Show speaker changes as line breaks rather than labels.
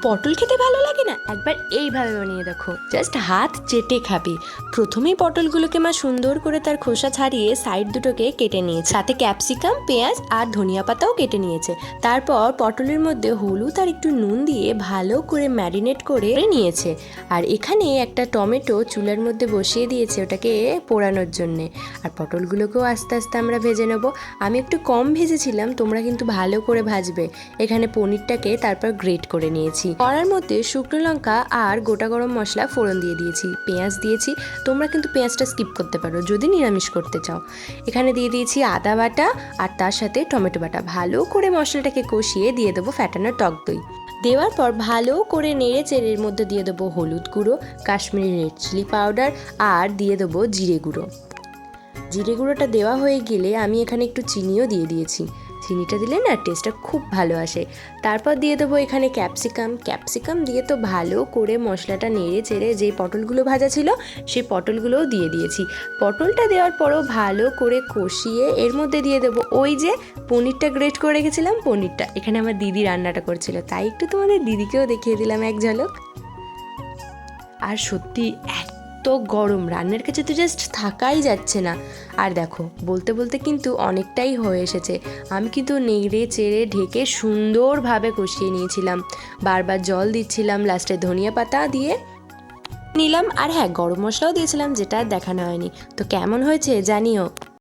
পটল খেতে ভালো লাগে না? একবার এইভাবে বানিয়ে দেখো, জাস্ট হাত চেটে খাবে। প্রথমেই পটলগুলোকে মা সুন্দর করে তার খোসা ছাড়িয়ে সাইড দুটোকে কেটে নিয়েছে, সাথে ক্যাপসিকাম, পেঁয়াজ আর ধনিয়া পাতাও কেটে নিয়েছে। তারপর পটলের মধ্যে হলুদ আর একটু নুন দিয়ে ভালো করে ম্যারিনেট করে নিয়েছে। আর এখানে একটা টমেটো চুলার মধ্যে বসিয়ে দিয়েছে ওটাকে পোড়ানোর জন্যে। আর পটলগুলোকেও আস্তে আস্তে আমরা ভেজে নেবো। আমি একটু কম ভেজেছিলাম, তোমরা কিন্তু ভালো করে ভাজবে। এখানে পনিরটাকে তারপর গ্রেট করে নিয়েছি। কড়ার মধ্যে শুকনো লঙ্কা আর গোটা গরম মশলা ফোড়ন দিয়ে দিয়েছি, পেঁয়াজ দিয়েছি। তোমরা কিন্তু পেঁয়াজটা স্কিপ করতে পারো যদি নিরামিষ করতে চাও। এখানে দিয়ে দিয়েছি আদা বাটা আর তার সাথে টমেটো বাটা। ভালো করে মশলাটাকে কষিয়ে দিয়ে দেবো ফ্যাটানো টক দই। দেওয়ার পর ভালো করে নেড়ে চেড়ে এর মধ্যে দিয়ে দেবো হলুদ গুঁড়ো, কাশ্মীরি রেড চিলি পাউডার আর দিয়ে দেবো জিরে গুঁড়ো। জিরে গুঁড়োটা দেওয়া হয়ে গেলে আমি এখানে একটু চিনিও দিয়ে দিয়েছি। চিনিটা দিলে না টেস্টটা খুব ভালো আসে। তারপর দিয়ে দেবো এখানে ক্যাপসিকাম দিয়ে তো ভালো করে মশলাটা নেড়ে চেড়ে যে পটলগুলো ভাজা ছিল সেই পটলগুলোও দিয়ে দিয়েছি। পটলটা দেওয়ার পরও ভালো করে কষিয়ে এর মধ্যে দিয়ে দেবো ওই যে পনিরটা গ্রেট করে রেখেছিলাম। পনিরটা এখানে আমার দিদি রান্নাটা করছিল, তাই একটু তোমাদের দিদিকেও দেখিয়ে দিলাম এক ঝলক। আর সত্যি এত গরম, রান্নার কাছে তো জাস্ট থাকাই যাচ্ছে না। আর দেখো বলতে বলতে কিন্তু অনেকটাই হয়ে এসেছে। আমি কিন্তু নেড়ে চেড়ে ঢেকে সুন্দরভাবে কষিয়ে নিয়েছিলাম, বারবার জল দিচ্ছিলাম, লাস্টে ধনিয়া পাতা দিয়ে নিলাম। আর হ্যাঁ, গরম মশলাও দিয়েছিলাম, যেটা আর দেখানো হয়নি। তো কেমন হয়েছে জানিও।